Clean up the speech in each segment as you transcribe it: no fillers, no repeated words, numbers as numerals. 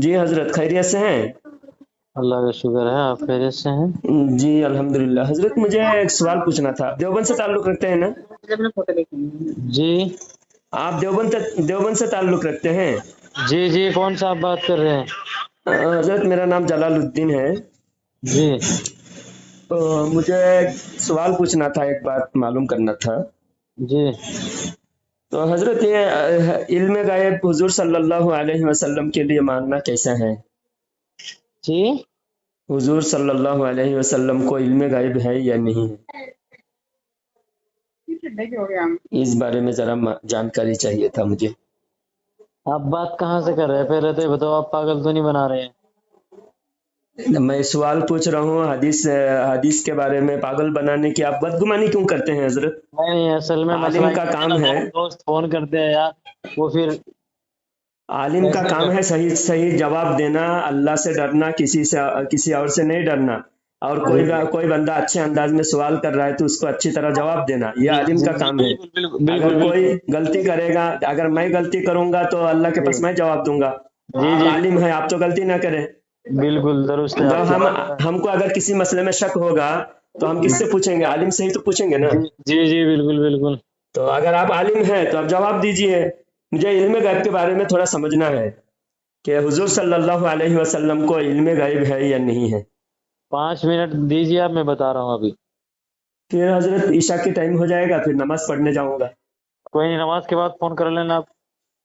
جی حضرت خیریت سے ہیں؟ اللہ کا شکر ہے، آپ خیریت سے ہیں؟ جی الحمدللہ۔ حضرت مجھے ایک سوال پوچھنا تھا، دیوبند سے تعلق رکھتے ہیں نا؟ جی دیوبند سے تعلق رکھتے ہیں؟ جی جی، کون سا آپ بات کر رہے ہیں؟ حضرت میرا نام جلال الدین ہے۔ جی تو مجھے ایک سوال پوچھنا تھا، ایک بات معلوم کرنا تھا۔ جی تو حضرت یہ علم غیب حضور صلی اللہ علیہ وسلم کے لیے ماننا کیسا ہے؟ جی، حضور صلی اللہ علیہ وسلم کو علم غیب ہے یا نہیں ہے؟ اس بارے میں ذرا جانکاری چاہیے تھا مجھے۔ آپ بات کہاں سے کر رہے ہیں؟ پہلے تو یہ بتاؤ، آپ پاگل تو نہیں بنا رہے ہیں؟ میں سوال پوچھ رہا ہوں حدیث کے بارے میں، پاگل بنانے کی آپ بدگمانی کیوں کرتے ہیں حضرت؟ نہیں، اصل میں مسئلہ عالم کا یہ ہے نا، کام ہے، ہمارے دوست فون کرتے ہیں یار، وہ پھر عالم کا ایسے کام ہے صحیح صحیح جواب دینا، اللہ سے ڈرنا، کسی اور سے نہیں ڈرنا۔ اور کوئی بندہ اچھے انداز میں سوال کر رہا ہے تو اس کو اچھی طرح جواب دینا، یہ جی عالم جی کا جی، کام ہے۔ بالکل بالکل اگر بالکل کوئی بالکل غلطی کرے گا، اگر میں غلطی کروں گا تو اللہ کے پاس جی میں جواب دوں گا۔ جی آپ جی، عالم ہیں، آپ تو غلطی نہ کریں۔ بالکل درست ہے جب آپ کی بات۔ ہم کو اگر کسی مسئلے میں شک ہوگا تو ہم کس سے پوچھیں گے؟ عالم سے ہی تو پوچھیں گے نا۔ جی جی جی، بالکل بالکل۔ تو اگر آپ عالم ہیں تو آپ جواب دیجئے۔ مجھے علم غیب کے بارے میں تھوڑا سمجھنا ہے کہ حضور صلی اللہ علیہ وسلم کو علم غیب ہے یا نہیں ہے۔ 5 منٹ دیجیے آپ، میں بتا رہا ہوں ابھی۔ پھر حضرت عشاء کے ٹائم ہو جائے گا، پھر نماز پڑھنے جاؤں گا۔ کوئی نہیں، نماز کے بعد فون کر لینا آپ۔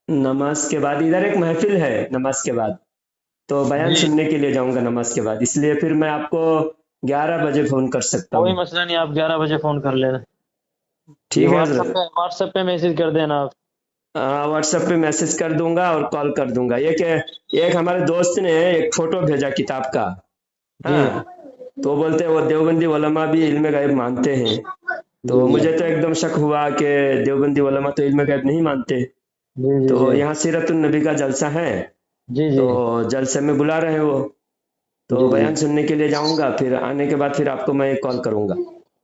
نماز کے بعد ادھر ایک محفل ہے، نماز کے بعد تو بیان جی، سننے کے لیے جاؤں گا نماز کے بعد، اس لیے پھر میں آپ کو 11 بجے فون کر سکتا کوئی ہوں۔ مسئلہ نہیں، آپ 11 بجے فون کر لینا۔ یہ ٹھیک ہے حضرت؟ واٹس ایپ پہ میسج کر دینا آپ۔ واٹس ایپ پہ میسج کر دوں گا اور کال کر دوں گا۔ ایک ہمارے دوست نے ایک فوٹو بھیجا کتاب کا، جی ہاں، تو بولتے ہیں وہ دیوبندی علماء بھی علم غیب مانتے ہیں۔ جی تو جی مجھے تو ایک دم شک ہوا کہ دیوبندی علماء تو علم غیب نہیں مانتے۔ جی جی تو جی یہاں سیرت النبی کا جلسہ ہے، جی تو جی جلسے میں بلا رہے ہیں وہ، تو جی جی، بیان سننے کے لیے جاؤں گا، پھر آنے کے بعد پھر آپ کو میں کال کروں گا۔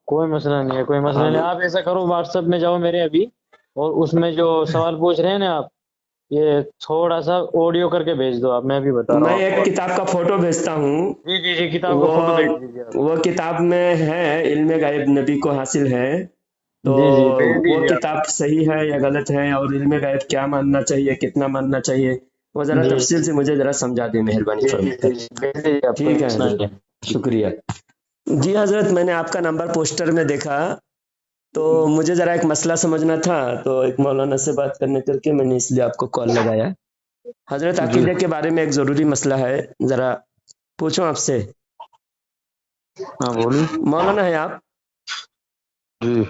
کوئی مسئلہ نہیں ہے، کوئی مسئلہ اب نہیں۔ آپ ایسا کرو، واٹس ایپ میں جاؤ میرے ابھی، اور اس میں جو سوال پوچھ رہے ہیں نا آپ، یہ تھوڑا سا آڈیو کر کے بھیج دو آپ، میں بھی بتا رہا میں ہوں آپ ایک کو۔ کتاب کا فوٹو بھیجتا ہوں، جی جی جی، کتاب کا وہ فوٹو بھیج دیجیے آپ۔ وہ کتاب میں ہے علم غیب نبی کو حاصل ہے، تو جی جی، بھیج وہ دیجیے آپ۔ کتاب صحیح ہے یا غلط ہے، اور علم غیب کیا ماننا چاہیے، کتنا ماننا چاہیے، وہ ذرا جی تفصیل سے مجھے ذرا سمجھا دیں مہربانی جی فرما جی کر۔ جی جی، بھیج دیجیے آپ، کوئی ٹھیک ہے مسئلہ حضرت، نہیں ہے۔ شکریہ۔ جی حضرت، میں نے آپ کا نمبر پوسٹر میں دیکھا، تو مجھے ذرا ایک مسئلہ سمجھنا تھا، تو ایک مولانا سے بات کرنے کر کے میں نے اس لیے آپ کو کال لگایا۔ حضرت جی عقیدے کے بارے میں ایک ضروری مسئلہ ہے، ذرا پوچھوں آپ سے؟ ہاں بولیے۔ مولانا ہے آپ؟ جی،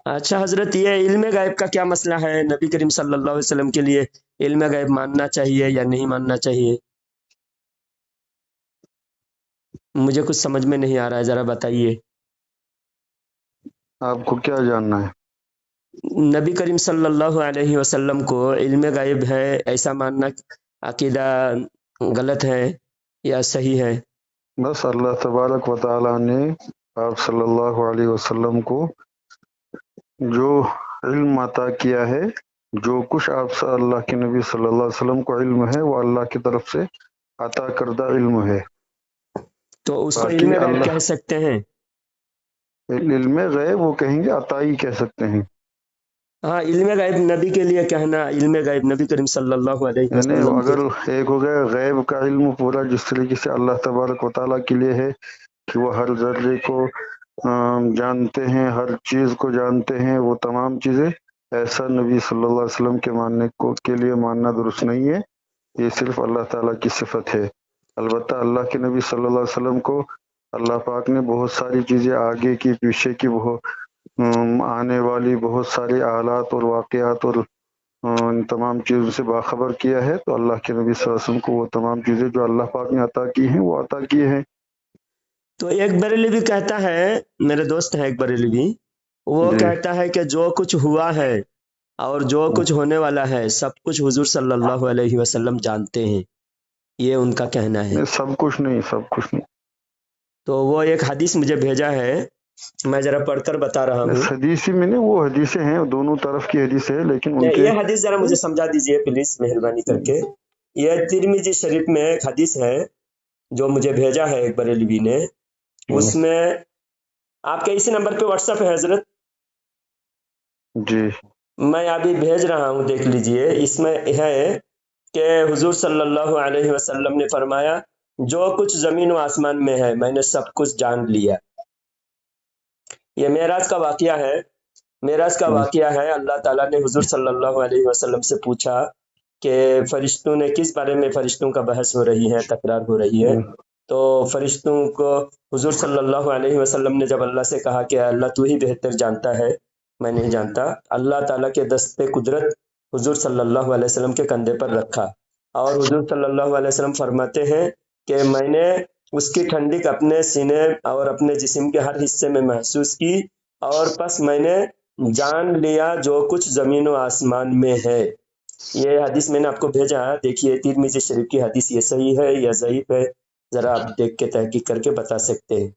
اچھا حضرت، یہ علم غیب کا کیا مسئلہ ہے؟ نبی کریم صلی اللہ علیہ وسلم کے لیے علم غیب ماننا چاہیے یا نہیں ماننا چاہیے؟ مجھے کچھ سمجھ میں نہیں آ رہا ہے، ذرا بتائیے۔ آپ کو کیا جاننا ہے؟ نبی کریم صلی اللہ علیہ وسلم کو علم غیب ہے ایسا ماننا عقیدہ غلط ہے یا صحیح ہے؟ بس اللہ تبارک و تعالیٰ نے آپ صلی اللہ علیہ وسلم کو جو علم عطا کیا ہے، جو کچھ آپ سے اللہ کے نبی صلی اللہ علیہ وسلم کو علم ہے، وہ اللہ کی طرف سے عطا کردہ علم ہے۔ تو اس کو علم باقی غیب اللہ کہہ سکتے ہیں؟ علم غیب وہ کہیں گے عطائی کہہ سکتے ہیں، ہاں، علم غیب نبی کے لیے کہنا، علم غیب نبی کریم صلی اللہ علیہ یعنی وسلم کے۔ اگر ایک ہو گیا غیب کا علم پورا، جس طریقے سے اللہ تبارک و تعالیٰ کے لیے ہے کہ وہ ہر ذرے کو جانتے ہیں، ہر چیز کو جانتے ہیں، وہ تمام چیزیں، ایسا نبی صلی اللہ علیہ وسلم کے لیے ماننا درست نہیں ہے۔ یہ صرف اللہ تعالیٰ کی صفت ہے۔ البتہ اللہ کے نبی صلی اللہ علیہ وسلم کو اللہ پاک نے بہت ساری چیزیں، آگے کی پیچھے کی، آنے والی بہت ساری حالات اور واقعات اور ان تمام چیزوں سے باخبر کیا ہے، تو اللہ کے نبی صلی اللہ علیہ وسلم کو وہ تمام چیزیں جو اللہ پاک نے عطا کی ہیں وہ عطا کی ہیں۔ تو ایک بریلوی بھی کہتا ہے، میرے دوست ہے ایک بریلوی، وہ جی، کہتا ہے کہ جو کچھ ہوا ہے اور جو کچھ ہونے والا ہے سب کچھ حضور صلی اللہ علیہ وسلم جانتے ہیں، یہ ان کا کہنا ہے۔ نہیں، سب کچھ نہیں، سب کچھ نہیں۔ تو وہ ایک حدیث مجھے بھیجا ہے، میں ذرا پڑھ کر بتا رہا ہوں۔ اس حدیث میں نے وہ حدیثیں ہیں، دونوں طرف کی حدیث ہے، لیکن ان کے یہ حدیث ذرا مجھے سمجھا دیجئے پلیز، مہربانی کر کے۔ یہ ترمذی شریف میں ایک حدیث ہے جو مجھے بھیجا ہے ایک بریلوی نے، اس میں آپ کے اسی نمبر پہ واٹس ایپ ہے حضرت؟ جی میں ابھی بھیج رہا ہوں، دیکھ لیجئے۔ اس میں ہے کہ حضور صلی اللہ علیہ وسلم نے فرمایا جو کچھ زمین و آسمان میں ہے میں نے سب کچھ جان لیا۔ یہ معراج کا واقعہ ہے، معراج کا واقعہ ہے۔ اللہ تعالیٰ نے حضور صلی اللہ علیہ وسلم سے پوچھا کہ فرشتوں نے کس بارے میں، فرشتوں کا بحث ہو رہی ہے، تکرار ہو رہی ہے، تو فرشتوں کو حضور صلی اللہ علیہ وسلم نے جب اللہ سے کہا کہ اللہ تو ہی بہتر جانتا ہے، میں نہیں جانتا، اللہ تعالیٰ کے دست قدرت حضور صلی اللہ علیہ وسلم کے کندھے پر رکھا، اور حضور صلی اللہ علیہ وسلم فرماتے ہیں کہ میں نے اس کی ٹھنڈک اپنے سینے اور اپنے جسم کے ہر حصے میں محسوس کی، اور پس میں نے جان لیا جو کچھ زمین و آسمان میں ہے۔ یہ حدیث میں نے آپ کو بھیجا ہے، دیکھیے ترمذی شریف کی حدیث یہ صحیح ہے یا ضعیف ہے، ذرا آپ دیکھ کے تحقیق کر کے بتا سکتے ہیں۔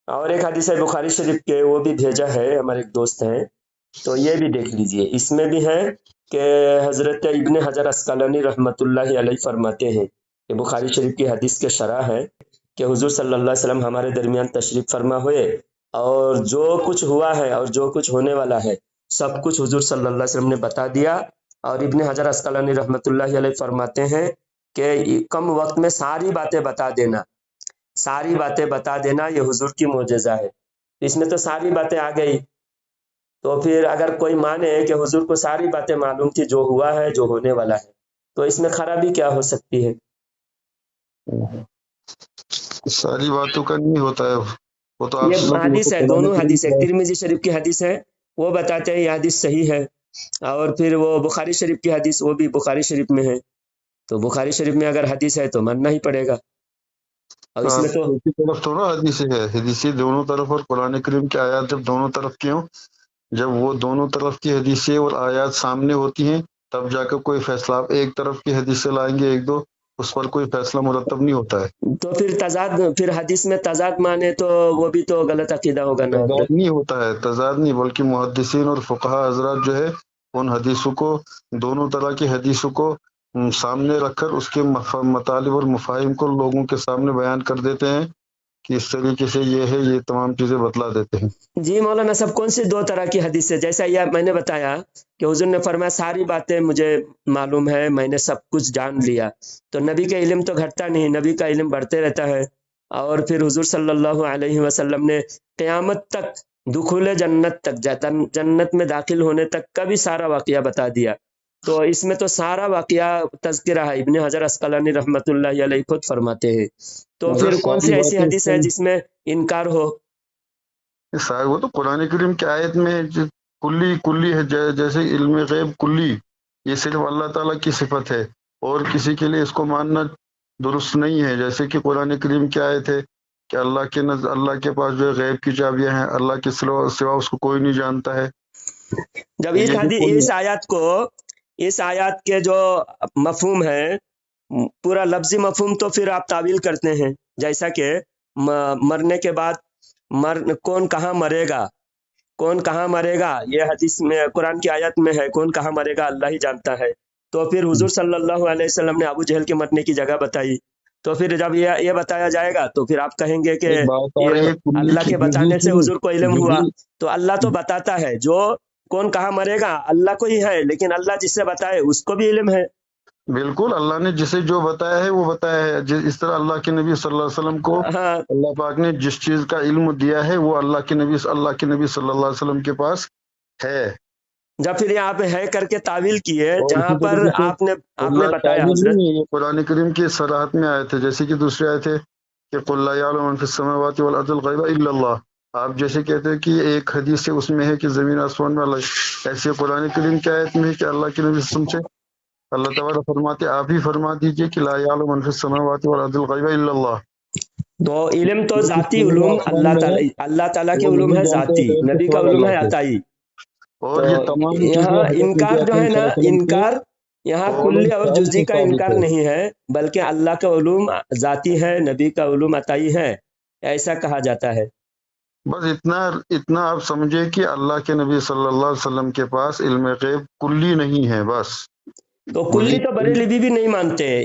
اور ایک حدیث ہے بخاری شریف کے، وہ بھی بھیجا ہے، ہمارے ایک دوست ہیں، تو یہ بھی دیکھ لیجئے۔ اس میں بھی ہے کہ حضرت ابن حجر عسقلانی رحمۃ اللہ علیہ فرماتے ہیں کہ بخاری شریف کی حدیث کے شرح ہے کہ حضور صلی اللہ علیہ وسلم ہمارے درمیان تشریف فرما ہوئے، اور جو کچھ ہوا ہے اور جو کچھ ہونے والا ہے سب کچھ حضور صلی اللہ علیہ وسلم نے بتا دیا۔ اور ابن حجر عسقلانی رحمۃ اللہ علیہ فرماتے ہیں کہ کم وقت میں ساری باتیں بتا دینا، ساری باتیں بتا دینا یہ حضور کی معجزہ ہے۔ اس میں تو ساری باتیں آ گئی، تو پھر اگر کوئی مانے کہ حضور کو ساری باتیں معلوم تھی، جو ہوا ہے جو ہونے والا ہے، تو اس میں خرابی کیا ہو سکتی ہے؟ ساری باتوں کا نہیں ہوتا ہے، وہ تو آپ یہ حدیث ہے، دونوں حدیث ہے، ترمذی شریف کی حدیث ہے، وہ بتاتے ہیں یہ حدیث صحیح ہے، اور پھر وہ بخاری شریف کی حدیث، وہ بھی بخاری شریف میں ہے، تو بخاری شریف میں اگر حدیث ہے تو ماننا ہی پڑے گا۔ اور اس میں تو ایک ہی طرف تو نا حدیث ہے، حدیثیں دونوں طرف، اور قرآن کریم کی آیات جب دونوں طرف کی ہوں، جب وہ دونوں طرف کی حدیثیں اور آیات سامنے ہوتی ہیں تب جا کر کوئی فیصلہ، آپ ایک طرف کی حدیث سے لائیں گے ایک دو، اس پر کوئی فیصلہ مرتب نہیں ہوتا ہے۔ تو پھر تضاد، پھر حدیث میں تضاد مانے تو وہ بھی تو غلط عقیدہ ہوگا نا حضرت؟ تضاد نہیں ہوتا ہے، تضاد نہیں، بلکہ محدثین اور فقہا حضرات جو ہے ان حدیثوں کو، دونوں طرح کی حدیثوں کو سامنے رکھ کر اس کے مطالب اور مفاہیم کو لوگوں کے سامنے بیان کر دیتے ہیں کہ اس طریقے سے یہ ہے، یہ تمام چیزیں بتلا دیتے ہیں۔ جی مولانا صاحب، کون سی دو طرح کی حدیث ہے؟ جیسا یہ میں نے بتایا کہ حضور نے فرمایا ساری باتیں مجھے معلوم ہے، میں نے سب کچھ جان لیا، تو نبی کا علم تو گھٹتا نہیں، نبی کا علم بڑھتے رہتا ہے۔ اور پھر حضور صلی اللہ علیہ وسلم نے قیامت تک، دخول جنت تک، جنت میں داخل ہونے تک کا بھی سارا واقعہ بتا دیا، تو اس میں تو سارا واقعہ تذکرہ ہے، ابن حجر عسقلانی رحمۃ اللہ علیہ خود فرماتے ہیں، تو پھر کون سی ایسی حدیث ہے جس میں انکار ہو؟ وہ تو قرآن کریم کی آیت میں کلی ہے، جیسے علم غیب کلی، یہ صرف اللہ تعالیٰ کی صفت ہے، اور کسی کے لیے اس کو ماننا درست نہیں ہے۔ جیسے کہ قرآن کریم کی آیت ہے کہ اللہ کے پاس جو ہے غیب کی چابیاں ہیں، اللہ کے سوا اس کو کوئی نہیں جانتا ہے۔ جب اس آیات کے جو مفہوم ہے، پورا لفظی مفہوم، تو پھر آپ تعویل کرتے ہیں، جیسا کہ مرنے کے بعد کون کہاں مرے گا، کون کہاں مرے گا، یہ حدیث میں، قرآن کی آیت میں ہے، کون کہاں مرے گا اللہ ہی جانتا ہے، تو پھر حضور صلی اللہ علیہ وسلم نے ابو جہل کے مرنے کی جگہ بتائی، تو پھر جب یہ بتایا جائے گا تو پھر آپ کہیں گے کہ اللہ کے بتانے سے حضور کو علم ہوا، تو اللہ تو بتاتا ہے، جو کون کہاں مرے گا اللہ کو ہی ہے، لیکن اللہ جس سے بتائے اس کو بھی علم ہے۔ بالکل، اللہ نے جسے جو بتایا ہے وہ بتایا ہے، اس طرح اللہ کے نبی صلی اللہ علیہ وسلم کو اللہ پاک نے جس چیز کا علم دیا ہے وہ اللہ کے نبی صلی اللہ علیہ وسلم کے پاس ہے۔ جب پھر یہاں پہ ہے کر کے تعویل کیے، جہاں پر آپ نے بتایا حضرت، یہ قرآن کریم کی صراحت میں آئے تھے، جیسے کہ دوسرے آئے تھے کہ قل لا یعلم من فی السماوات والارض الغیب الا اللہ، آپ جیسے کہتے ہیں کہ ایک حدیث سے اس میں ہے کہ زمین آسمان میں اللہ، ایسے قرآن کریم کی آیت میں ہے کہ اللہ کے نبی سے اللہ تعالیٰ فرماتے، آپ ہی فرما دیجئے کہ لا یعلم من فی السماوات والارض الغیب الا اللہ۔ تو علم تو ذاتی علوم اللہ تعالیٰ کے علوم ہے ذاتی، نبی کا علوم ہے عطائی، اور یہ تمام یہاں انکار جو ہے نا، انکار یہاں کلی اور جزئی کا انکار نہیں ہے، بلکہ اللہ کا علوم ذاتی ہے، نبی کا علوم عطائی ہے، ایسا کہا جاتا ہے۔ بس اتنا آپ سمجھے کہ اللہ کے نبی صلی اللہ علیہ وسلم کے پاس علم غیب کلی نہیں ہے، بس तो कुल्ली मुझे तो बरेलवी भी नहीं मानते हैं।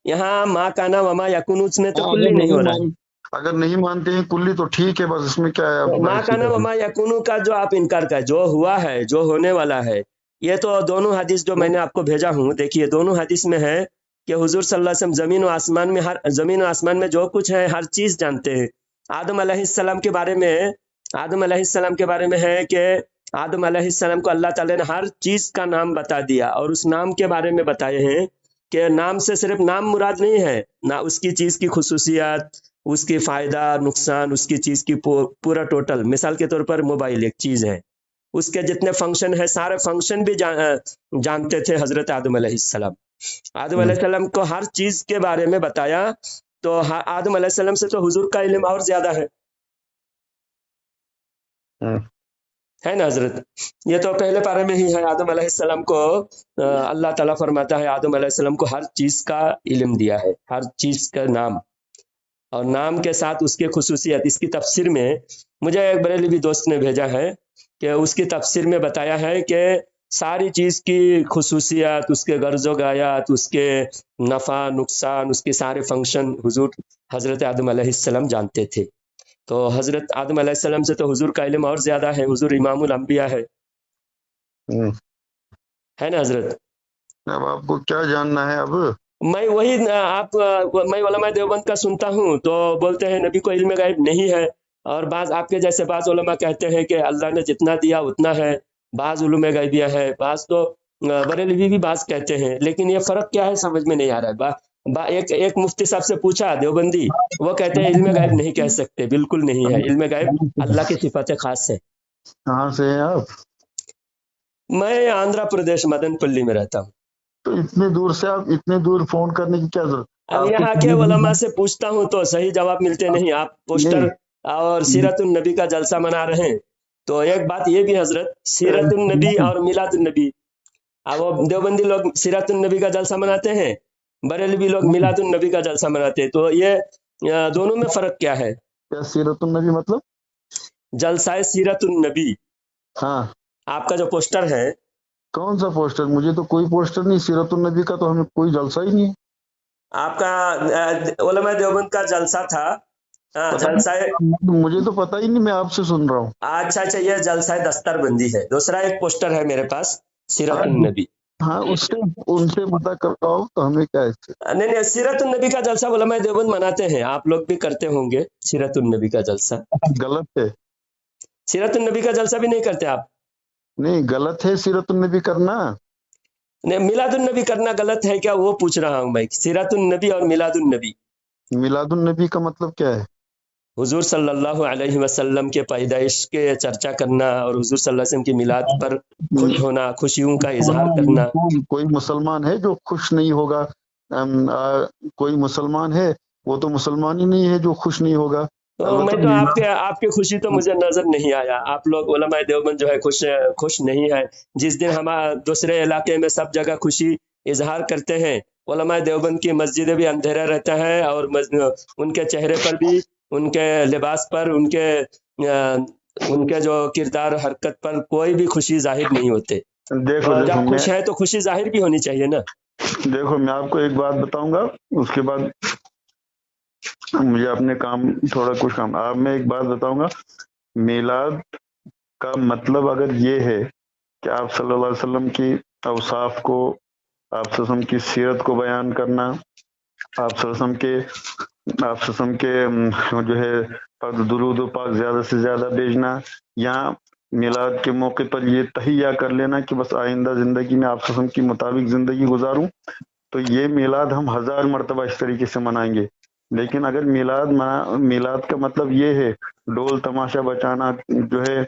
यहाँ माँ काना वमा यकुन में तो कुल्ली अगर नहीं हो नहीं रहा है। अगर नहीं मानते हैं कुल्ली तो ठीक है, बस इसमें क्या है, आप तो माँ बहस ही काना कर रहे वमा यकुन का जो आप इनकार कर, जो हुआ है, जो होने वाला है, ये तो दोनों हदीस जो मैंने आपको भेजा हूँ, देखिए दोनों हदीस में है कि हुजूर सल्लल्लाहु अलैहि वसल्लम जमीन और आसमान में जो कुछ है हर चीज जानते हैं। आदम अलैहिस्सलाम के बारे में है कि आदम अलैहिस्सलाम को अल्लाह ताला ने हर चीज का नाम बता दिया, और उस नाम के बारे में बताए हैं कि नाम से सिर्फ नाम मुराद नहीं है ना, उसकी चीज की खुसूसियात, उसकी फायदा नुकसान, उसकी चीज की पूरा टोटल। मिसाल के तौर पर मोबाइल एक चीज है, उसके जितने फंक्शन है सारे फंक्शन भी जानते थे हजरत आदम अलैहिस्सलाम। आदम हैं। अलैहिस्सलाम को हर चीज के बारे में बताया, तो आदम अलैहिस्सलाम से तो हुजूर का इल्म और ज्यादा है ना हजरत। ये तो पहले पारे में ही है, आदम अलैहिस्सलाम को अल्लाह ताला फरमाता है आदम अलैहिस्सलाम को हर चीज का इल्म दिया है, हर चीज का नाम, और नाम के साथ उसके खुसूसियत। इसकी तफसीर में मुझे एक बरेलवी दोस्त ने भेजा है कि उसकी तफसीर में बताया है कि सारी चीज की खुसूसियत, उसके गर्जो गायात, उसके नफा नुकसान, उसके सारे फंक्शन हुजूर हजरत आदम अलैहिस्सलाम जानते थे। तो हजरत आदम अलैहिस्सलाम से तो हुजूर का इल्म और ज्यादा है, हुजूर इमामुल अंबिया है ना हजरत। अब आपको क्या जानना है अब? मैं वही मैं उलमा देवबंद का सुनता हूँ, तो बोलते हैं नबी को इल्म गायब नहीं है, और बाज आपके जैसे बाज उलमा कहते हैं कि अल्लाह ने जितना दिया उतना है, बाज उलूम गायबिया है, बाज तो बरेलवी भी बाज कहते हैं। लेकिन ये फर्क क्या है समझ में नहीं आ रहा है। एक मुफ्ती साहब से पूछा देवबंदी, वो कहते हैं इल्म गायब नहीं कह सकते, बिल्कुल नहीं है, इल्म गायब अल्लाह की सिफत खास है। कहाँ से हैं आप? मैं आंध्र प्रदेश मदनपल्ली में रहता हूँ। तो इतने दूर से आप इतने दूर फोन करने की क्या जरूरत? अब आपको यहाँ के उलमा से पूछता हूँ तो सही जवाब मिलते नहीं। आप पोस्टर और सीरतुन नबी का जलसा मना रहे हैं, तो एक बात ये भी हजरत, सीरतुन नबी और मिलादुन नबी, अब वो देवबंदी लोग सीरतुन नबी का जलसा मनाते हैं, बरेलवी लोग मिलादुन नबी का जलसा मनाते हैं, तो ये दोनों में फर्क क्या है? क्या सीरतुन नबी मतलब? जलसाए सीरतुन नबी, हाँ, आपका जो पोस्टर है। कौन सा पोस्टर? मुझे तो कोई पोस्टर नहीं, सीरतुन नबी का तो हमें कोई जलसा ही नहीं है। आपका उलमा देवबंद का जलसा था, जलसाए, मुझे तो पता ही नहीं, मैं आपसे सुन रहा हूँ। अच्छा, ये जलसाए दस्तरबंदी है। दूसरा एक पोस्टर है मेरे पास, सीरतुन नबी। हाँ, उससे उनसे पता करवाओ तो हमें क्या है। नहीं, सीरतुन नबी का जलसा उलमा देवबंद मनाते हैं, आप लोग भी करते होंगे सीरतुन नबी का जलसा। गलत है। सीरतुन नबी का जलसा भी नहीं करते आप? नहीं, गलत है सीरतुन नबी करना। नहीं, मिलादुन नबी करना गलत है क्या, वो पूछ रहा हूँ मैं। सीरतुन नबी और मिलादुन नबी, मिलादुन नबी का मतलब क्या है? हुजूर सल्लल्लाहु अलैहि वसल्लम के पैदाइश के चर्चा करना, और हुजूर सल्लल्लाहु अलैहि वसल्लम की मिलाद पर खुश होना, खुशियों का इजहार करना। कोई मुसलमान है जो खुश नहीं होगा? कोई मुसलमान है, वो तो मुसलमान ही नहीं है जो खुश नहीं होगा। तो मैं तो आपके खुशी तो मुझे नजर नहीं आया। आप लोग उलमा देवबंद जो है खुश नहीं है। जिस दिन हम दूसरे इलाके में सब जगह खुशी इजहार करते हैं, उलमा देवबंद की मस्जिदें भी अंधेरा रहता है, और उनके चेहरे पर भी, उनके लिबास पर, उनके जो किरदार हरकत पर कोई भी खुशी जाहिर नहीं होते। देखो तो जब मैं खुश है तो खुशी जाहिर भी होनी चाहिए ना। देखो मैं आपको एक बात बताऊंगा, उसके बाद मुझे अपने काम, थोड़ा कुछ काम, आप मैं एक बात बताऊंगा। मिलाद का मतलब अगर ये है कि आप सल्लल्लाहु अलैहि वसल्लम की औसाफ को, आप सल्लल्लाहु अलैहि वसल्लम की सीरत को बयान करना, आप सल्लल्लाहु अलैहि वसल्लम के जो है दुरूद व पाक ज्यादा से ज्यादा भेजना, या मिलाद के मौके पर ये तहिया कर लेना कि बस आइंदा जिंदगी में आप सल्लल्लाहु अलैहि वसल्लम की मुताबिक जिंदगी गुजारूं, तो ये मिलाद हम 1000 मरतबा इस तरीके से मनाएंगे। लेकिन अगर मिलाद का मतलब ये है ढोल तमाशा बचाना, जो है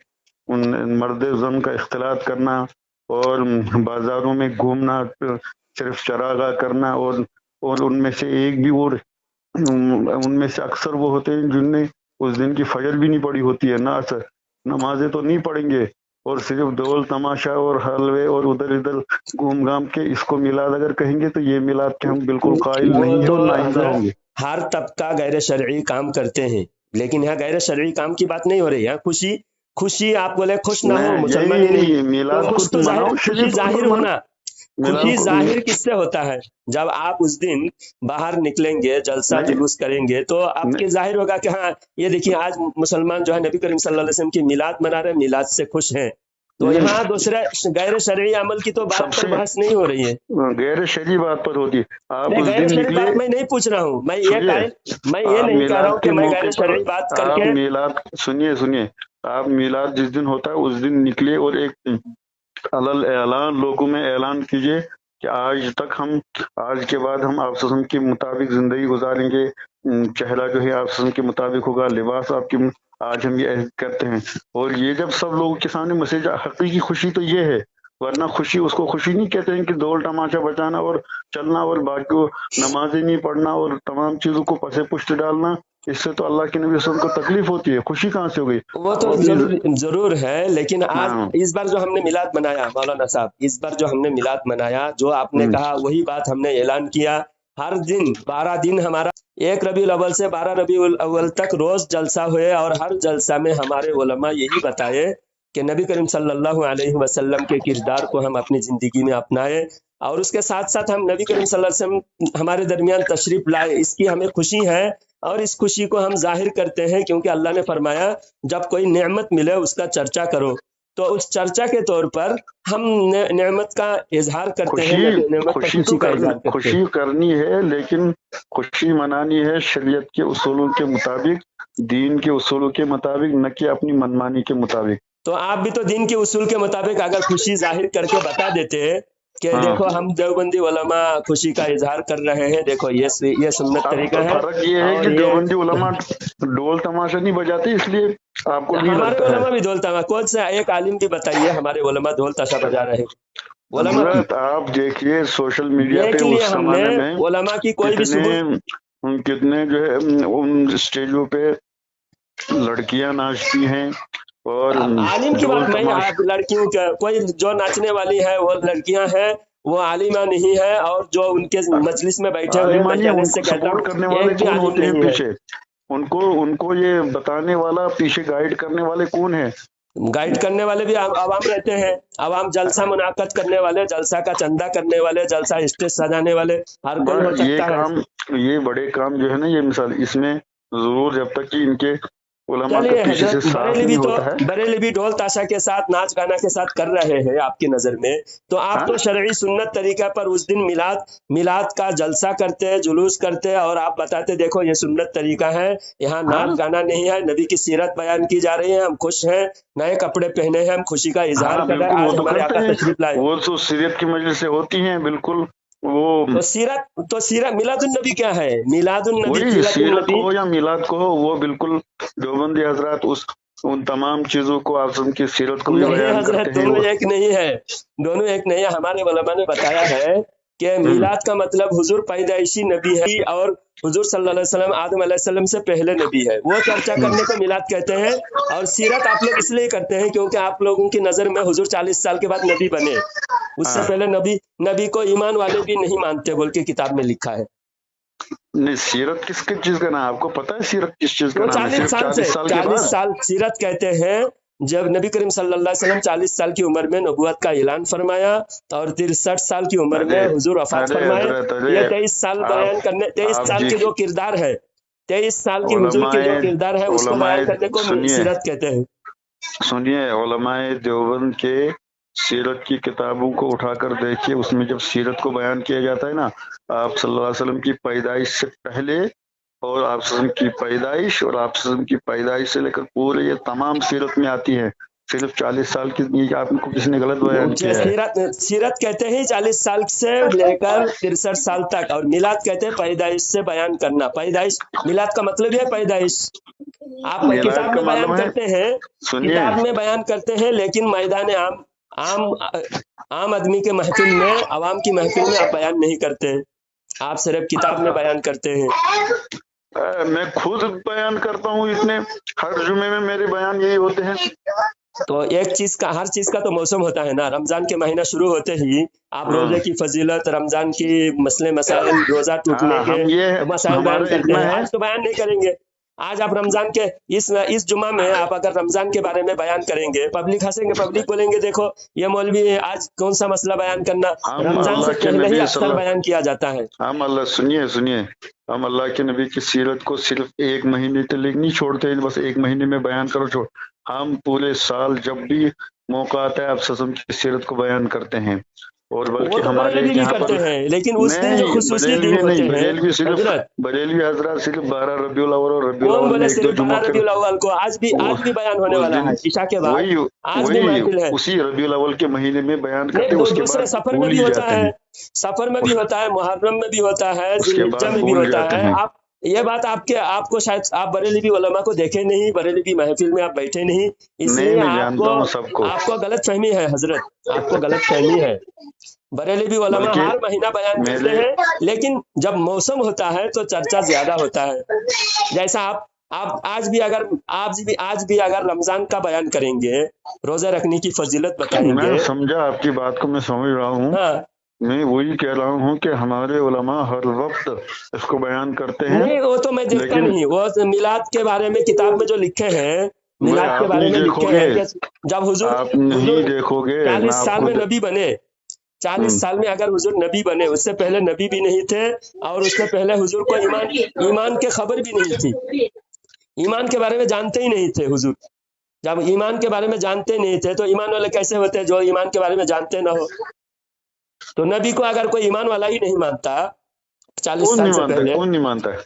उन मर्द जन का इख्तिलात करना, और बाजारों में घूमना, सिर्फ चरागा करना, और उनमें से एक भी, और उनमें से अक्सर वो होते हैं जिनने उस दिन की फजर भी नहीं पड़ी होती है, ना असर, नमाजें तो नहीं पढ़ेंगे, और सिर्फ ढोल तमाशा और हलवे और उधर इधर घूम घाम के इसको मिलाद अगर कहेंगे तो ये मिलाद के हम बिल्कुल कायल वो नहीं है तो और ना आइंदा हजरत होंगे। हर तबका गैर शरई काम करते हैं, लेकिन यहाँ गैर शरई काम की बात नहीं हो रही। यहाँ खुशी आप बोले खुश ना हो, मैं मुसलमान ही नहीं, यही तो मिलाद खुश को तो जाहिर, मनाओ खुशी शरीफ तौर जाहिर पर होना, खुशी जाहिर किससे होता है? जब आप उस दिन बाहर निकलेंगे, जलसा जुलूस करेंगे, तो आपके जाहिर होगा कि हाँ ये देखिए आज मुसलमान जो है नबी करीम सल्लल्लाहु अलैहि वसल्लम की मिलाद मना रहे हैं, मिलाद से खुश हैं। तो यहाँ दूसरे गैर शरई अमल की तो बात पर बहस नहीं हो रही है, गैर शरई बात पर होती है। आप उस गैर दिन शरई निकले, बात मैं नहीं पूछ रहा हूँ, मैं ये नहीं कह रहा हूँ कि मैं गैर शरई बात करके। मिलाद सुनिए, आप मिलाद जिस दिन होता है उस दिन निकले और एक अलल ऐलान लोगों में ऐलान कीजिए कि आज के बाद हम आप के मुताबिक जिंदगी गुजारेंगे, चेहरा जो है आप के मुताबिक होगा, लिबास आपकी आज हम ये करते हैं। और ये जब सब लोगों के सामने मैसेज, हकीकी खुशी तो ये है, वरना खुशी उसको खुशी नहीं कहते हैं कि ढोल तमाशा बजाना और चलना और बाकी को नमाजें नहीं पढ़ना और तमाम चीजों को पसे पुष्ट डालना, इससे तो अल्लाह के नबी को तकलीफ होती है। खुशी कहाँ से हो गई? वो तो जरूर है, लेकिन आज इस बार जो हमने मिलाद मनाया मौलाना साहब, इस बार जो हमने मिलाद मनाया, जो आपने कहा वही बात हमने ऐलान किया। हर दिन 12 दिन हमारा 1 रबीउल अव्वल से 12 रबीउल अव्वल तक रोज जलसा हुए, और हर जलसा में हमारे उलमा यही बताए कि नबी करीम सल्लल्लाहु अलैहि वसल्लम के किरदार को हम अपनी जिंदगी में अपनाए, और उसके साथ साथ हम नबी करीम सल्लल्लाहु अलैहि वसल्लम हमारे दरमियान तशरीफ लाए, इसकी हमें खुशी है और इस खुशी को हम जाहिर करते हैं, क्योंकि अल्लाह ने फरमाया जब कोई नेमत मिले उसका चर्चा करो। तो उस चर्चा के तौर पर हम नेमत का इजहार करते हैं, खुशी करनी है, लेकिन खुशी मनानी है शरीयत के उसूलों के मुताबिक, दीन के उसूलों के मुताबिक, न कि अपनी मनमानी के मुताबिक। तो आप भी तो दीन के उसूल के मुताबिक अगर खुशी जाहिर करके बता देते कि देखो हम देवबंदी उलमा खुशी का इजहार कर रहे हैं, देखो ये सुन्नत तरीका है। फर्क ये है कि देवबंदी उलमा ढोल तमाशा नहीं बजाते, इसलिए आपको नहीं हमारे उलमा भी ढोल तमाशा, कौन सा एक आलिम भी बताइए हमारे उलमा ढोल तमाशा बजा रहे हैं? आप देखिए सोशल मीडिया पे उस जमाने में उलमा की कोई भी कितने जो है उन स्टेजों पे लड़कियां नाचती हैं, और आलिम की बात नहीं, आप लड़कियों का कोई जो नाचने वाली है वो लड़कियां हैं, वो आलिमा नहीं है, और जो उनके मजलिस में बैठे हुए सपोर्ट करने वाले कौन होते हैं पीछे? उनको ये बताने वाला, पीछे गाइड करने वाले कौन है? गाइड करने वाले भी आवाम रहते हैं, आवाम जलसा मुनाकद करने वाले, जलसा का चंदा करने वाले, जलसा स्टेज सजाने वाले, हर कोई हो सकता है। ये बड़े काम जो है ना, ये मिसाल इसमें जरूर जब तक कि इनके बरेली भी ढोल ताशा के साथ नाच गाना के साथ कर रहे हैं आपकी नजर में, तो आप तो शरई सुन्नत तरीका पर उस दिन मिलाद का जलसा करते हैं, जुलूस करते हैं, और आप बताते देखो ये सुन्नत तरीका है, यहाँ नाच गाना नहीं है, नबी की सीरत बयान की जा रही है, हम खुश हैं, नए कपड़े पहने हैं, हम खुशी का इजहार कर रहे हैं, आज हमारे आका तशरीफ लाए। वो तो सीरत की मजलिस से होती हैं, बिल्कुल। वो तो सीरत मिलादुन नबी क्या है? मिलादुन नबी सीरत को या मिलाद को, वो बिल्कुल देवबंदी हजरत उन तमाम चीजों को आप की सीरत को बयान करते हैं। दोनों एक नहीं है, दोनों एक नहीं है। हमारे उलमा ने बताया है कि मिलाद का मतलब हुजूर पैदाइशी नबी है, और हुजूर सल्लल्लाहु अलैहि वसल्लम आदम अलैहिस्सलाम से पहले नबी है, वो चर्चा करने को मिलाद कहते हैं। और सीरत आप लोग इसलिए करते हैं क्योंकि आप लोगों की नजर में हुजूर 40 साल के बाद नबी बने, उससे पहले नबी को ईमान वाले भी नहीं मानते बोल के किताब में लिखा है। नहीं, सीरत किस चीज का नाम आपको पता है? सीरत किस चीज का नाम है? 40 साल सीरत कहते हैं, जब नबी करीम सल्लल्लाहु अलैहि वसल्लम 40 साल की उम्र में नबूवत का ऐलान फरमाया, और 63 साल की उम्र में हुजूर वफात फरमाए। ये 23 साल बयान करने, 23 साल के जो किरदार है, 23 साल की हुजूर के जो किरदार है, उसको बयान करने को सीरत कहते हैं। सुनिए, उलमाए देवबंद के सीरत की किताबों को उठाकर देखिए, उसमें जब सीरत को बयान किया जाता है ना, आप सल्लल्लाहु अलैहि वसल्लम की पैदाइश से पहले, और आप सल्लम की पैदाइश, और आप सल्लम की पैदाइश से लेकर पूरे ये तमाम सीरत में आती है। सिर्फ 40 साल की आपको किसी ने गलत बयान किया है। सीरत कहते हैं 40 साल से लेकर 63 साल तक, और मिलाद कहते हैं पैदाइश से बयान करना। पैदाइश, मिलाद का मतलब है पैदाइश। आप किताब में बयान करते हैं, किताब में बयान करते हैं, लेकिन मैदान आम आदमी के महफिल में, आवाम की महफिल में आप बयान नहीं करते, आप सिर्फ किताब में बयान करते हैं। मैं खुद बयान करता हूँ, इतने हर जुमे में मेरे बयान यही होते हैं। तो एक चीज का, हर चीज का तो मौसम होता है ना। रमजान के महीना शुरू होते ही आप रोजे की फजीलत, रमजान की मसले मसाइल, रोजा टूटने के मसाइल बयान करते हैं। आज तो बयान नहीं करेंगे, आज आप रमजान के इस जुम्मा में आप अगर रमजान के बारे में बयान करेंगे, पब्लिक हंसेंगे, पब्लिक बोलेंगे देखो ये मौलवी आज कौन सा मसला बयान करना, रमजान से पहले ही अक्सर बयान किया जाता है। हम अल्लाह सुनिए हम अल्लाह के नबी की सीरत को सिर्फ 1 महीने के लिए नहीं छोड़ते, बस 1 महीने में बयान करो छोड़, हम पूरे साल जब भी मौका आता है आप ससम की सीरत को बयान करते हैं। और बल्कि हमारे यहाँ करते हैं, लेकिन उस दिन जो खुसूसी दिन होते हैं, बरेलवी हजरत सिर्फ 12 रबीउल अव्वल और रबीउल अव्वल बोले सिर्फ 12 रबीउल अव्वल को आज भी बयान होने वाला है ईशा के बाद, आज भी महफिल है, उसी रबीउल अव्वल के महीने में बयान करते हैं। उसके बाद सफर में भी होता है, सफर में भी होता है, मुहर्रम में भी होता है, जिलहिज्जा में भी होता है। आप ये बात आपको शायद आप बरेलवी उलमा को देखे नहीं, बरेलवी महफिल में आप बैठे नहीं, इसलिए आपको गलत फहमी है हजरत, आपको गलत फहमी है। बरेलवी उलमा हर महीना बयान करते हैं, लेकिन जब मौसम होता है तो चर्चा ज्यादा होता है। जैसा आप आज भी अगर रमजान का बयान करेंगे, रोजा रखने की फजीलत बताएंगे। मैं समझा आपकी बात को, मैं समझ रहा हूँ। हाँ। मैं वही कह रहा हूँ कि हमारे उलमा हर वक्त इसको बयान करते हैं। नहीं वो तो मैं देखता नहीं, वो मिलाद के बारे में किताब में जो लिखे हैं, मिलाद के बारे में लिखे हैं, जब हुजूर आप नहीं देखोगे 40 साल में नबी बने, 40 साल में अगर हुजूर नबी बने, उससे पहले नबी भी नहीं थे और उससे पहले हुजूर को ईमान के खबर भी नहीं थी, ईमान के बारे में जानते ही नहीं थे हुजूर। जब ईमान के बारे में जानते नहीं थे तो ईमान वाले कैसे होते जो ईमान के बारे में जानते ना हो। तो नबी को अगर कोई ईमान वाला ही नहीं मानता 40 साल से पहले, कौन नहीं मानता है?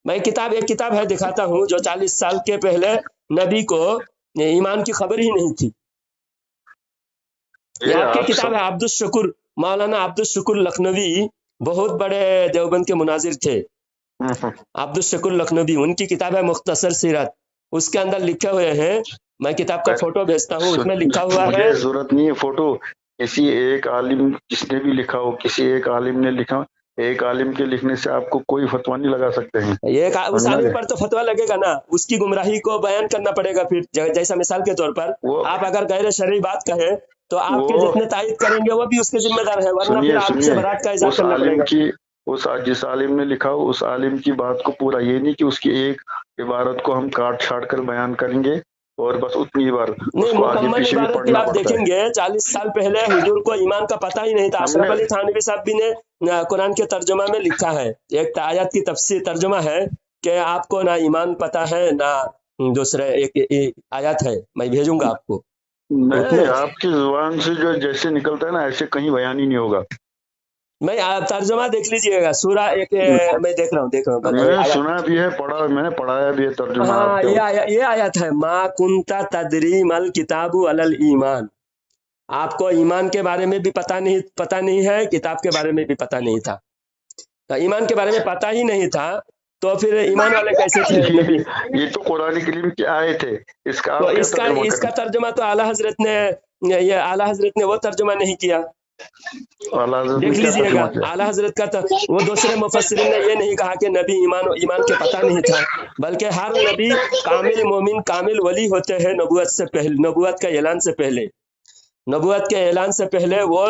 मैं एक किताब है दिखाता हूँ जो 40 साल के पहले नबी को ईमान की खबर ही नहीं थी। ये आपकी किताब है अब्दुल शुक्र, मौलाना अब्दुल शुक्र लखनवी, बहुत बड़े देवबंद के मुनाजिर थे अब्दुल शुक्र लखनवी, उनकी किताब है मुख्तसर सीरत, उसके अंदर लिखे हुए हैं, मैं किताब का फोटो भेजता हूँ, उसमें लिखा हुआ है। जरूरत नहीं है फोटो, किसी एक आलिम जिसने भी लिखा हो, किसी एक आलिम ने लिखा, एक आलिम के लिखने से आपको कोई फतवा नहीं लगा सकते हैं। उस आलिम पर तो फतवा लगेगा ना, उसकी गुमराही को बयान करना पड़ेगा। फिर जैसा मिसाल के तौर पर आप अगर गैर शरई बात कहें तो आपके जितने तायद करेंगे वो भी उसके जिम्मेदार है, वरना फिर आपसे बरात का इज़हार करना पड़ेगा। जिस आलिम ने लिखा हो उस आलिम की बात को पूरा, ये नहीं कि उसकी एक इबारत को हम काट छाट कर बयान करेंगे और बस उतनी बार नहीं, मुकम्मल इबारत भी आप देखेंगे 40 साल पहले हुजूर को ईमान का पता ही नहीं था। अशरफ अली थानवी साहब भी ने कुरान के तर्जुमा में लिखा है, एक आयत की तफसीर तर्जुमा है कि आपको ना ईमान पता है ना दूसरे एक आयत है, मैं भेजूंगा आपको। आपकी जुबान से जो जैसे निकलता है ना ऐसे कहीं बयान ही नहीं होगा। मैं तर्जुमा देख लीजिएगा, सूरा एक मैं देख रहा हूँ मैंने सुना भी है, मैंने पढ़ाया भी है तर्जुमा। हाँ, ये आयत है, मा कुंता तदरी मल किताबु अलल ईमान, आपको ईमान के बारे में भी पता नहीं है, किताब के बारे में भी पता नहीं था। तो ईमान के बारे में पता ही नहीं था तो फिर ईमान वाले कैसे थे? ये तो कुरान करीम की आयत है, इसका तर्जुमा तो आला हजरत ने वो तर्जुमा नहीं किया। देख लीजिएगा, आला हजरत का तो वो दूसरे मुफस्सिरीन ने ये नहीं कहा कि नबी ईमान के पता नहीं था, बल्कि हर नबी कामिल मोमिन कामिल वली होते हैं नबुवत से पहले, नबुवत के ऐलान से पहले, नबुवत के ऐलान से पहले वो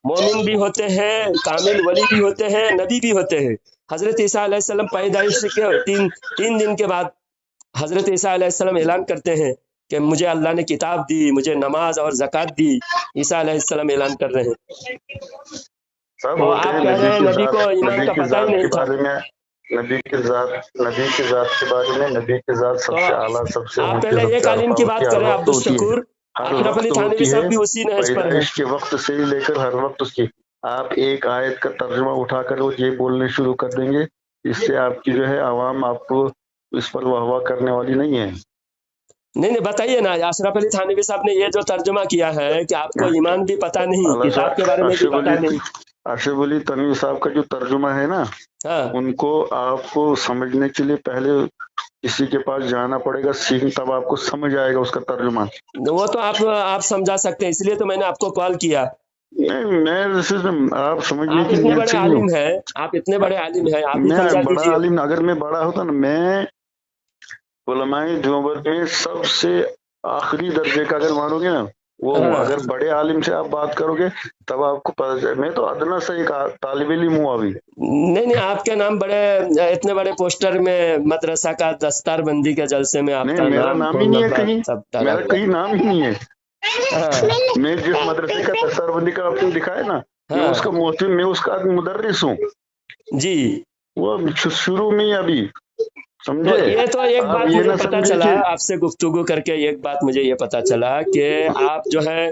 मोमिन भी होते हैं, कामिल वली भी होते हैं, नबी भी होते हैं। हजरत ईसा अलैहिस्सलाम पैदाइश के तीन दिन के बाद हजरत ईसा अलैहिस्सलाम ऐलान करते हैं कि मुझे अल्लाह ने किताब दी, मुझे नमाज और ज़कात दी। ईसा अलैहिस्सलाम ऐलान कर रहे हैं। तो आप कह रहे हैं नबी को ईमान का पता ही नहीं था। नबी के जात के बारे में, नबी के जात सबसे आला, सबसे आप पहले एक आलिम की बात करें, अब्दुल शकूर, अशरफ अली थानवी साहब भी उसी नहज पर हैं। के वक्त से लेकर हर वक्त उसकी, आप एक आयत का तर्जुमा उठाकर वो ये बोलने शुरू कर देंगे, इससे आपकी जो है आवाम आपको इस पर वाह करने वाली नहीं है। नहीं बताइए ना, अशरफ अली थानवी साहब ने ये जो तर्जुमा किया है कि आपको ईमान भी पता नहीं, किताब के बारे में भी पता नहीं। अशरफ अली थानवी साहब का जो तर्जुमा है ना, उनको आपको समझने के लिए पहले किसी के पास जाना पड़ेगा, सीख, तब आपको समझ आएगा उसका तर्जुमा। वो तो आप समझा सकते हैं, इसलिए तो मैंने आपको कॉल किया। आप समझने आप इतने बड़े आलिम हैं, आप इतने बड़े आलिम हैं, आप बड़ा आलिम, अगर मैं बड़ा होता ना, मैं उलमाए देवबंद में सबसे आखिरी दर्जे का अगर मानोगे ना, وہ ہاں اگر بڑے عالم سے آپ بات کرو گے تب آپ کو پتہ چلے. میں تو ادنا سے ایک طالب علم ہوں ابھی. نہیں نہیں، آپ کے نام بڑے اتنے بڑے پوسٹر میں مدرسہ کا دستار بندی کے جلسے میں آپ نہیں کا میرا نام نام ہی فون نہیں ہے نمبر کہیں، سب ڈالا میرا ہوا کہیں نام ہی نہیں ہے. ہاں میں جس مدرسے کا دستار بندی کا آپ نے دکھا ہے نا، میں ہاں اس کا محتم، میں اس کا مدرس ہوں. جی. وہ شروع میں ہی ابھی تو سمجھے. یہ تو ایک آپ بات یہ مجھے نہ پتا سمجھے چلا کہ آپ سے گفتگو کر کے، ایک بات مجھے یہ پتا چلا کہ آپ جو ہے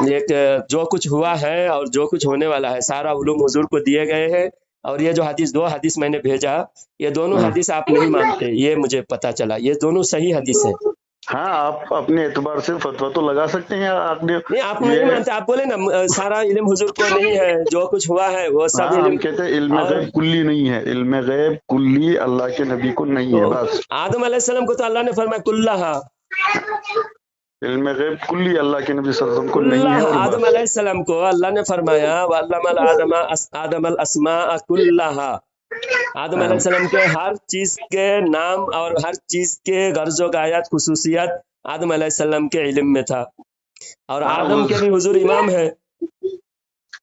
ایک جو کچھ ہوا ہے اور جو کچھ ہونے والا ہے سارا علوم حضور کو دیے گئے ہیں، اور یہ جو حدیث 2 حدیث میں نے بھیجا یہ دونوں حدیث آپ نہیں مانتے، یہ مجھے پتا چلا. یہ دونوں صحیح حدیث ہیں. ہاں آپ اپنے اعتبار سے فتویٰ تو لگا سکتے ہیں. آپ نے نہیں آپ نہیں یہ مانتے، آپ بولے نا سارا علم حضور کو نہیں ہے، جو کچھ ہوا ہے وہ سب ہاں ہم علم. کہتے ہیں علم اور غیب کلی نہیں ہے، علم غیب کلی اللہ کے نبی کو نہیں تو ہے بس. آدم علیہ السلام کو تو اللہ نے فرمایا کلھا، علم غیب کلی اللہ کے نبی صلی اللہ علیہ وسلم کو نہیں کلھا. ہے اور آدم بس. علیہ السلام کو اللہ نے فرمایا وعلم آدم الاسماء کلھا. آدم علیہ السلام کے ہر چیز کے نام اور ہر چیز کے غرض و غایات خصوصیات آدم علیہ السلام کے علم میں تھا، اور ہاں آدم کے بھی حضور امام ہے.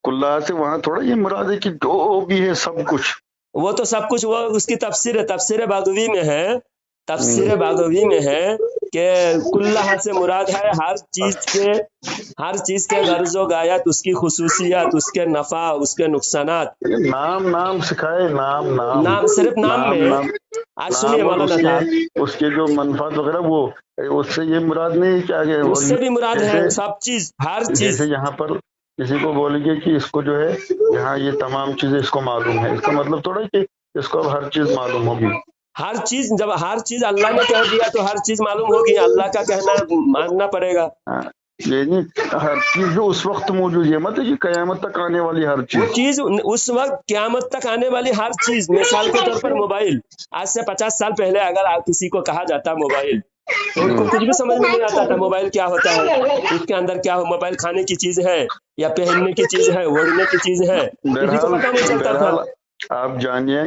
کلّہ سے وہاں تھوڑا یہ مراد ہے کہ جو بھی ہے سب کچھ. وہ تو سب کچھ، وہ اس کی تفسیر ہے، تفسیر باغوی میں ہے، تفسیر باغوی میں ہے کہ کلھا سے مراد ہے ہر چیز کے غرض و غایات، اس کی خصوصیات، اس کے نفع، اس کے نقصانات. نام سکھائے، نام صرف نام میں. آج سنیے نام اور مولانا صاحب، اس کے جو منفعت وغیرہ وہ اس سے یہ مراد نہیں کہ آگے اس سے بھی مراد ہے جیسے سب چیز، ہر جیسے چیز. یہاں پر کسی کو بولیں گے کہ اس کو جو ہے یہاں یہ تمام چیزیں اس کو معلوم ہے، اس کا مطلب تھوڑا کہ اس کو اب ہر چیز معلوم ہوگی. ہر چیز، جب ہر چیز اللہ نے کہہ دیا تو ہر چیز معلوم ہوگی، اللہ کا کہنا ماننا پڑے گا. یعنی ہر چیز جو اس وقت موجود ہے، مطلب کہ قیامت تک آنے والی ہر وہ چیز. چیز اس وقت قیامت تک آنے والی ہر چیز. مثال کے طور پر موبائل، آج سے 50 سال پہلے اگر کسی کو کہا جاتا موبائل تو ان کو کچھ بھی سمجھ میں نہیں آتا تھا. موبائل کیا ہوتا ہے، اس کے اندر کیا ہو، موبائل کھانے کی چیز ہے یا پہننے کی چیز ہے، اوڑھنے کی چیز ہے، کسی کو پتہ نہیں چلتا تھا. بہرحال آپ جانیے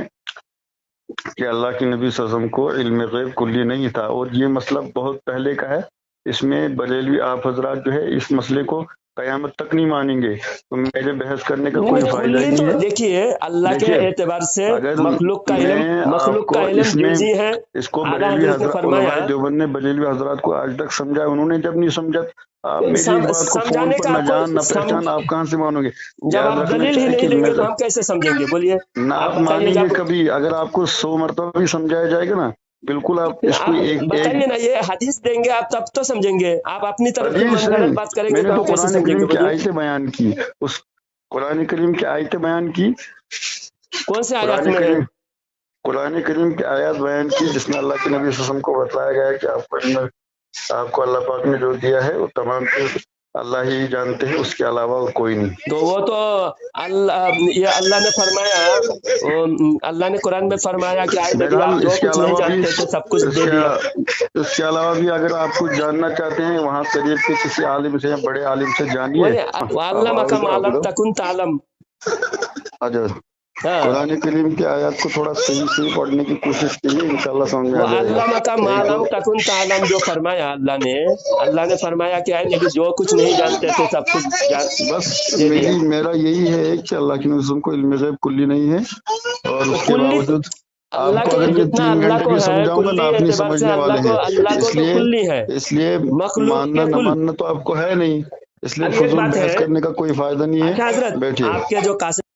کہ اللہ کے نبی صلی اللہ علیہ وسلم کو علم غیب کلی نہیں تھا، اور یہ مسئلہ بہت پہلے کا ہے. اس میں بریلوی آپ حضرات جو ہے اس مسئلے کو قیامت تک نہیں مانیں گے، تو میرے بحث کرنے کا کوئی فائدہ ہی کلی تو نہیں ہے. دیکھیے اللہ کے دیکھیے اعتبار سے اگر مخلوق کا علم، میں آپ مخلوق کو کا علم اس میں جزئی ہے. اس کو اعلیٰ بریلوی حضرت نے حضرات فرمایا، علماء دیوبند نے بریلوی حضرات کو آج تک سمجھا، انہوں نے جب نہیں سمجھا آپ میری اس بات کو فون سمجھانے پر کا نہ آپ جان نہ کو پہچان، آپ کہاں سے مانو گے. جب یاد آپ رکھنا دلیل ہی چاہیے نہیں کہ دیں میں گے تو ہم کیسے سمجھیں گے؟ بولیے نہ آپ آپ بتائیے. مانیں گے جب کبھی، اگر آپ کو 100 مرتبہ بھی سمجھایا جائے گا نا، بالکل آپ اس کو آپ ایک بتائیے نا، یہ حدیث دیں گے آپ تب تو سمجھیں گے. آپ اپنی طرف سے حدیث غلط نہیں، بات کریں میں گے نے تو تو ہم کیسے قرآن سمجھیں گے؟ کریم کی بولیے آیتیں بیان کی، اس قرآن کریم کی آیتیں بیان کی. کون سے آیات قرآن میں ہے؟ کریم قرآن کریم کی آیات بیان کی جس میں اللہ کے نبی صلی اللہ علیہ وسلم کو بتایا گیا ہے کہ آپ کو اللہ پاک نے جو دیا ہے وہ تمام چیز اللہ ہی جانتے ہیں، اس کے علاوہ اور کوئی نہیں. تو وہ تو اللہ نے فرمایا، اللہ نے قرآن میں فرمایا کہ آئے نبی آپ بہرحال جو کچھ نہیں جانتے تھے سب کچھ دے دیا. اس کے علاوہ بھی اگر آپ کچھ جاننا چاہتے ہیں وہاں قریب کے کسی عالم سے یا بڑے عالم سے جانیے. وہی آپ علمک ما لم تکن تعلم. قرآن کریم کی آیات کو تھوڑا صحیح پڑھنے کی کوشش کیجیے، انشاءاللہ سمجھ میں وہ آ جائے گا. علمک ما لم تکن تعلم جو فرمایا اللہ نے فرمایا کہ اے نبی جو کچھ نہیں جانتے تھے سب کچھ بس دے دیا. میرا یہی ہے کہ اللہ کے نبی کو علم غیب کلی نہیں ہے، اور اس کے کلی باوجود آپ اللہ کو کے اگر میں جتنا 3 اللہ گھنٹے کو بھی ہے سمجھاؤں گا نا کلی آپ نہیں اعتبار سے سمجھنے والے ہیں. اللہ کو تو کلی ہے، اس لیے مخلوق ماننا کے نہ کل. ماننا تو آپ کو ہے نہیں، اس لیے اب ایک فضول بات بحث ہے، کرنے کا کوئی فائدہ نہیں اچھا ہے. حضرت بیٹھیے. آپ کے جو قاسم